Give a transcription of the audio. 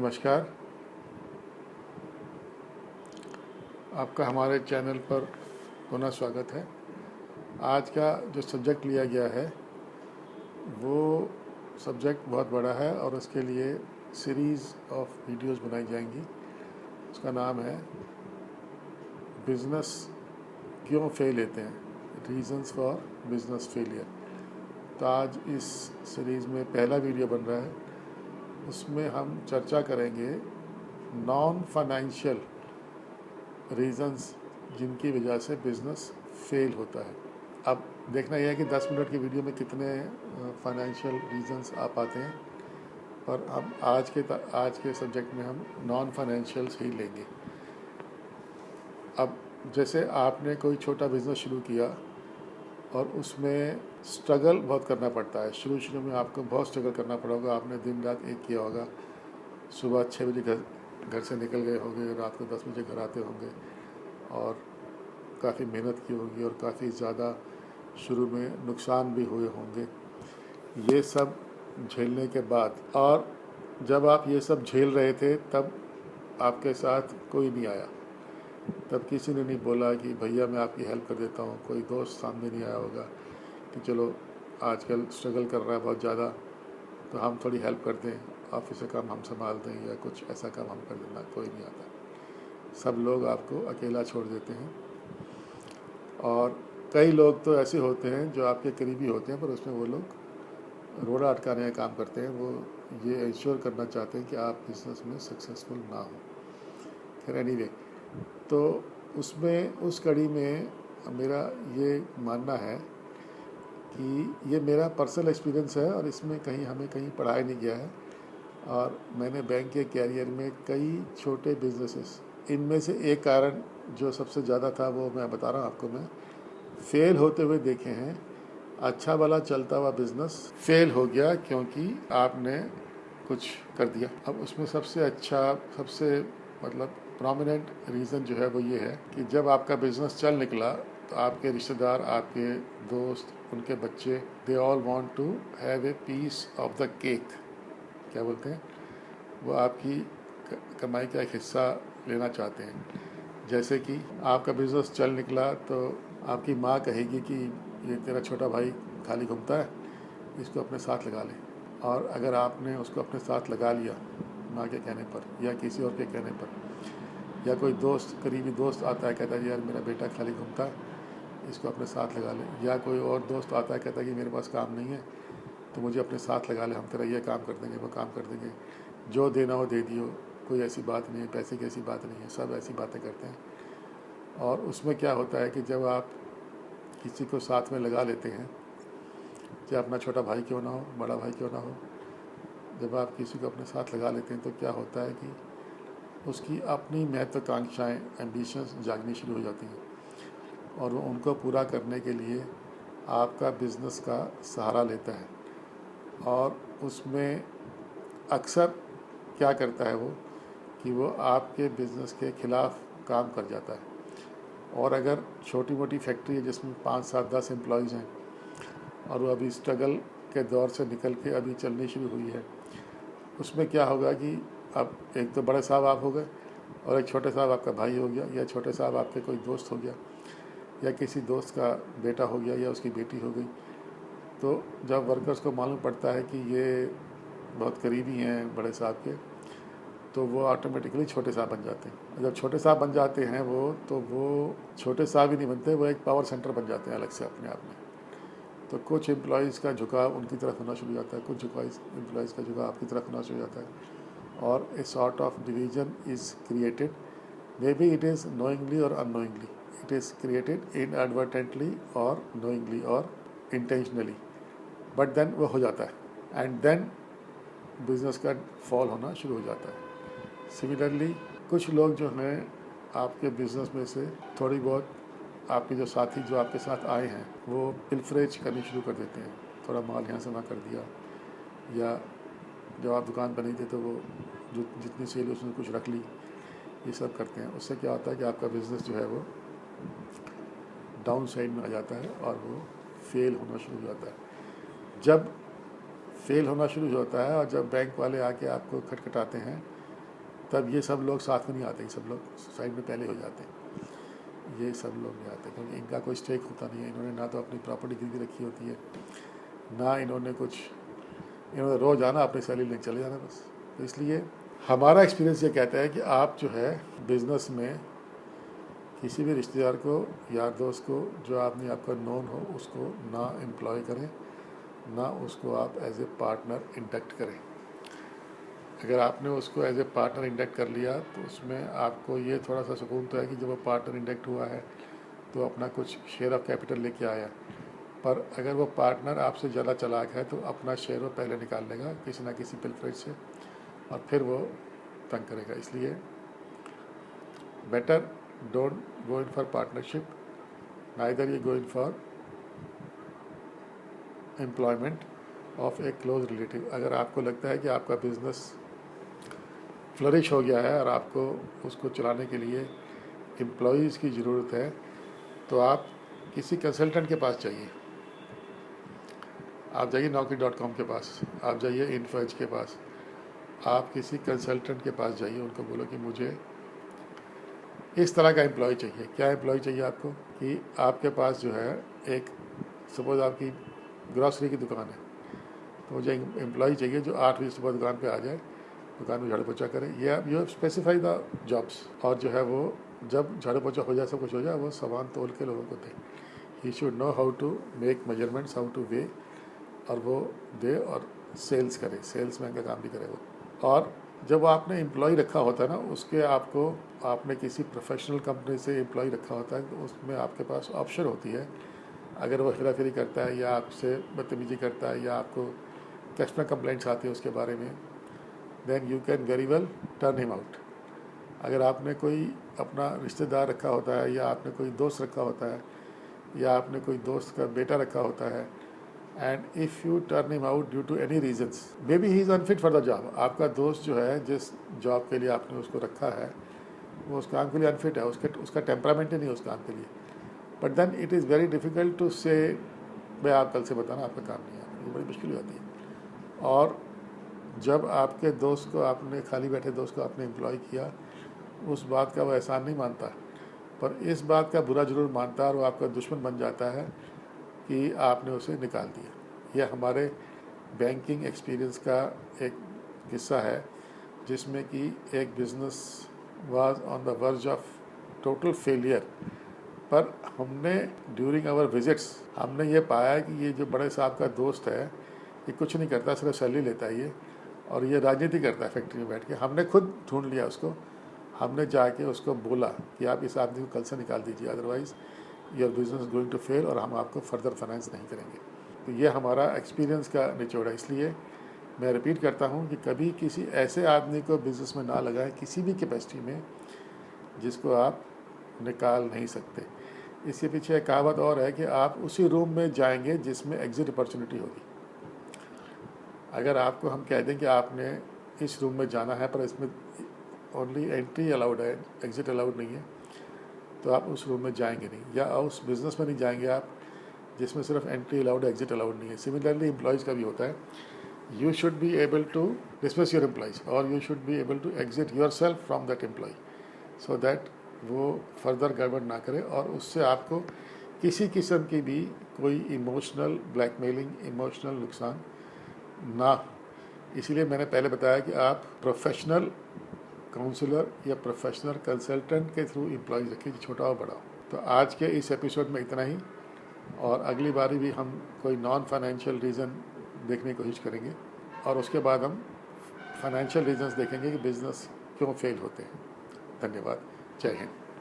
नमस्कार। आपका हमारे चैनल पर पुनः स्वागत है। आज का जो सब्जेक्ट लिया गया है वो सब्जेक्ट बहुत बड़ा है और उसके लिए सीरीज़ ऑफ वीडियोस बनाई जाएंगी। उसका नाम है बिज़नेस क्यों फेल होते हैं, रीज़न्स फॉर बिज़नेस फेलियर। तो आज इस सीरीज़ में पहला वीडियो बन रहा है। उसमें हम चर्चा करेंगे नॉन फाइनेंशियल रीज़न्स जिनकी वजह से बिज़नेस फेल होता है। अब देखना यह है कि 10 मिनट की वीडियो में कितने फाइनेंशियल रीज़न्स आ पाते हैं, पर हम आज के सब्जेक्ट में हम नॉन फाइनेंशियल्स ही लेंगे। अब जैसे आपने कोई छोटा बिज़नेस शुरू किया और उसमें स्ट्रगल बहुत करना पड़ता है। शुरू में आपको बहुत स्ट्रगल करना पड़ा होगा। आपने दिन रात एक किया होगा। सुबह 6 बजे घर से निकल गए होंगे, रात को 10 बजे घर आते होंगे और काफ़ी मेहनत की होगी और काफ़ी ज़्यादा शुरू में नुकसान भी हुए होंगे। ये सब झेलने के बाद, और जब आप ये सब झेल रहे थे तब आपके साथ कोई नहीं आया, तब किसी ने नहीं बोला कि भैया मैं आपकी हेल्प कर देता हूँ। कोई दोस्त सामने नहीं आया होगा कि चलो आजकल स्ट्रगल कर रहा है बहुत ज़्यादा तो हम थोड़ी हेल्प कर दें, ऑफिस का काम हम संभाल दें या कुछ ऐसा काम हम कर देना। कोई नहीं आता। सब लोग आपको अकेला छोड़ देते हैं। और कई लोग तो ऐसे होते हैं जो आपके करीबी होते हैं, पर उसमें वो लोग रोड़ा अटकाने का काम करते हैं। वो ये इंश्योर करना चाहते हैं कि आप बिज़नेस में सक्सेसफुल ना हो। फिर एनीवे, तो उसमें उस कड़ी में मेरा ये मानना है कि ये मेरा पर्सनल एक्सपीरियंस है और इसमें हमें कहीं पढ़ाया नहीं गया है। और मैंने बैंक के कैरियर में कई छोटे बिजनेसेस, इनमें से एक कारण जो सबसे ज़्यादा था वो मैं बता रहा हूँ आपको, मैं फेल होते हुए देखे हैं। अच्छा वाला चलता हुआ बिज़नेस फेल हो गया क्योंकि आपने कुछ कर दिया। अब उसमें सबसे मतलब प्रोमिनेंट रीज़न जो है वो ये है कि जब आपका बिज़नेस चल निकला तो आपके रिश्तेदार, आपके दोस्त, उनके बच्चे, they all want to have a piece of the cake. क्या बोलते हैं, वो आपकी कमाई का एक हिस्सा लेना चाहते हैं। जैसे कि आपका बिज़नेस चल निकला तो आपकी माँ कहेगी कि ये तेरा छोटा भाई खाली घूमता है, इसको अपने साथ लगा ले। और अगर आपने उसको अपने साथ लगा लिया माँ के कहने पर या किसी और के कहने पर, या कोई दोस्त, करीबी दोस्त आता है कहता है यार मेरा बेटा खाली घूमता है, इसको अपने साथ लगा ले। या कोई और दोस्त आता है कहता है कि मेरे पास काम नहीं है तो मुझे अपने साथ लगा ले, हम तेरा ये काम कर देंगे, वो काम कर देंगे, जो देना हो दे दियो, कोई ऐसी बात नहीं है, पैसे की ऐसी बात नहीं है। सब ऐसी बातें करते हैं। और उसमें क्या होता है कि जब आप किसी को साथ में लगा लेते हैं, चाहे अपना छोटा भाई क्यों ना हो, बड़ा भाई क्यों ना हो, जब आप किसी को अपने साथ लगा लेते हैं तो क्या होता है कि उसकी अपनी महत्वाकांक्षाएँ, एम्बिशंस जागनी शुरू हो जाती हैं और वो उनको पूरा करने के लिए आपका बिज़नेस का सहारा लेता है। और उसमें अक्सर क्या करता है वो कि वो आपके बिज़नेस के ख़िलाफ़ काम कर जाता है। और अगर छोटी मोटी फैक्ट्री है जिसमें 5, 7, 10 एम्प्लॉइज़ हैं और वो अभी स्ट्रगल के दौर से निकल के अभी चलनी शुरू हुई है, उसमें क्या होगा कि अब एक तो बड़े साहब आप हो गए और एक छोटे साहब आपका भाई हो गया, या छोटे साहब आपके कोई दोस्त हो गया, या किसी दोस्त का बेटा हो गया, या उसकी बेटी हो गई। तो जब वर्कर्स को मालूम पड़ता है कि ये बहुत करीबी हैं बड़े साहब के, तो वो ऑटोमेटिकली छोटे साहब बन जाते हैं। जब छोटे साहब बन जाते हैं वो, तो वो छोटे साहब ही नहीं बनते, वो एक पावर सेंटर बन जाते हैं अलग से अपने आप में। तो कुछ एम्प्लॉइज़ का झुकाव उनकी तरफ होना शुरू हो जाता है, कुछ एम्प्लॉइज़ का झुकाव आपकी तरफ होना शुरू हो जाता है, और a sort of division is created. Maybe it is knowingly और unknowingly, it is created inadvertently और नोइंगली और इंटेंशनली, बट देन वो हो जाता है एंड देन बिज़नेस का फॉल होना शुरू हो जाता है। सिमिलरली कुछ लोग जो हैं आपके बिज़नेस में से थोड़ी बहुत, आपके जो साथी जो आपके साथ आए हैं, वो पिलफरेज करनी शुरू कर देते हैं। थोड़ा माल यहाँ से वहाँ कर दिया, या जब आप दुकान पर नहीं थे तो वो जो जितनी सेल उसमें कुछ रख ली, ये सब करते हैं। उससे क्या होता है कि आपका बिज़नेस जो है वो डाउन साइड में आ जाता है और वो फेल होना शुरू हो जाता है। जब फेल होना शुरू हो जाता है और जब बैंक वाले आके आपको खटखटाते हैं तब ये सब लोग साथ में नहीं आते, सब लोग साइड में पहले हो जाते हैं। ये सब लोग नहीं आते क्योंकि इनका कोई स्टेक होता नहीं है। इन्होंने ना तो अपनी प्रॉपर्टी गिरवी रखी होती है, ना इन्होंने रोज़ आना अपनी सैलरी लेके चले जाना बस। तो इसलिए हमारा एक्सपीरियंस ये कहता है कि आप जो है बिज़नेस में किसी भी रिश्तेदार को, यार दोस्त को, जो आदमी आपका नोन हो, उसको ना एम्प्लॉय करें, ना उसको आप एज ए पार्टनर इंडक्ट करें। अगर आपने उसको एज ए पार्टनर इंडक्ट कर लिया तो उसमें आपको ये थोड़ा सा सुकून तो है कि जब वो पार्टनर इंडक्ट हुआ है तो अपना कुछ शेयर ऑफ कैपिटल लेके आया। पर अगर वो पार्टनर आपसे ज़्यादा चालाक है तो अपना शेयर वो पहले निकाल लेगा किसी ना किसी पिलफरेज से, और फिर वो तंग करेगा। इसलिए better don't go in for partnership, neither you go in for employment of A close relative. अगर आपको लगता है कि आपका बिज़नेस फ्लरिश हो गया है और आपको उसको चलाने के लिए एम्प्लॉयज़ की ज़रूरत है, तो आप किसी कंसल्टेंट के पास जाइए। आप जाइए naukri.com के पास, आप जाइए इन्फोएज के पास, आप किसी कंसल्टेंट के पास जाइए, उनको बोलो कि मुझे इस तरह का एम्प्लॉय चाहिए। क्या एम्प्लॉय चाहिए आपको कि आपके पास जो है एक, सपोज़ आपकी ग्रॉसरी की दुकान है, तो मुझे एम्प्लॉय चाहिए जो 8 बजे सुबह दुकान पे आ जाए, दुकान में झाड़ू पोछा करे। ये आप यू स्पेसिफाई द जॉब्स, और जो है वो जब झाड़ू पोछा हो जाए, सब कुछ हो जाए, वो सामान तोल के लोगों को दे। He should know how to make measurements, how to weigh, और वो दे और सेल्स करे, सेल्समैन का काम भी करे वो। और जब आपने एम्प्लॉय रखा होता है ना, उसके आपने किसी प्रोफेशनल कंपनी से एम्प्लॉय रखा होता है, तो उसमें आपके पास ऑप्शन होती है, अगर वो हेराफेरी करता है या आपसे बदतमीजी करता है या आपको कस्टमर कंप्लेंट्स आती है उसके बारे में, then you can very well turn him out. अगर आपने कोई अपना रिश्तेदार रखा होता है, या आपने कोई दोस्त रखा होता है, या आपने कोई दोस्त का बेटा रखा होता है, and if you turn him out due to any reasons, maybe he is unfit for the job. आपका दोस्त जो है जिस जॉब के लिए आपने उसको रखा है वो उस काम के लिए अनफिट है, उसका टेम्परामेंट ही नहीं है उस काम के लिए, but then it is very difficult to say भाई आप कल से बताना आपका काम नहीं है, ये बड़ी मुश्किल हो जाती है। और जब आपके दोस्त को, आपने खाली बैठे दोस्त को आपने एम्प्लॉय किया, उस बात का वो एहसान नहीं मानता, पर इस बात का बुरा ज़रूर मानता है, और वो आपका दुश्मन बन जाता है कि आपने उसे निकाल दिया। यह हमारे बैंकिंग एक्सपीरियंस का एक किस्सा है, जिसमें कि एक business was on the verge of total failure, पर हमने ड्यूरिंग आवर विजिट्स हमने ये पाया कि ये जो बड़े साहब का दोस्त है, ये कुछ नहीं करता, सिर्फ सैलरी लेता है ये, और ये राजनीति करता है फैक्ट्री में बैठ के। हमने खुद ढूंढ लिया उसको, हमने जाके उसको बोला कि आप इस आदमी को कल से निकाल दीजिए, otherwise your business going to fail और हम आपको फर्दर फाइनेंस नहीं करेंगे। तो ये हमारा एक्सपीरियंस का निचोड़ है। इसलिए मैं रिपीट करता हूँ कि कभी किसी ऐसे आदमी को बिज़नेस में ना लगाएं किसी भी कैपेसिटी में जिसको आप निकाल नहीं सकते। इसके पीछे एक कहावत और है कि आप उसी रूम में जाएंगे जिसमें एग्ज़िट अपॉर्चुनिटी होगी। अगर आपको हम कह दें कि आपने इस रूम में जाना है, पर इसमें ओनली एंट्री अलाउड है, एग्ज़िट अलाउड नहीं है, तो आप उस रूम में जाएंगे नहीं, या उस बिज़नेस में नहीं जाएंगे आप जिसमें सिर्फ एंट्री अलाउड है, एग्ज़िट अलाउड नहीं है। सिमिलरली एम्प्लॉयज़ का भी होता है, you should be able to dismiss your employees, और you should be able to exit yourself from that employ, so that वो फर्दर गड़बड़ ना करे और उससे आपको किसी किस्म की भी कोई इमोशनल ब्लैकमेलिंग, इमोशनल नुकसान ना हो। इसीलिए मैंने पहले बताया कि आप प्रोफेशनल काउंसलर या प्रोफेशनल कंसल्टेंट के थ्रू एम्प्लॉयज़ रखिए, छोटा हो बड़ा हो। तो आज के इस एपिसोड में इतना ही, और अगली बारी भी हम कोई नॉन फाइनेंशियल रीज़न देखने की कोशिश करेंगे, और उसके बाद हम फाइनेंशियल रीजंस देखेंगे कि बिज़नेस क्यों फेल होते हैं। धन्यवाद। जय हिंद।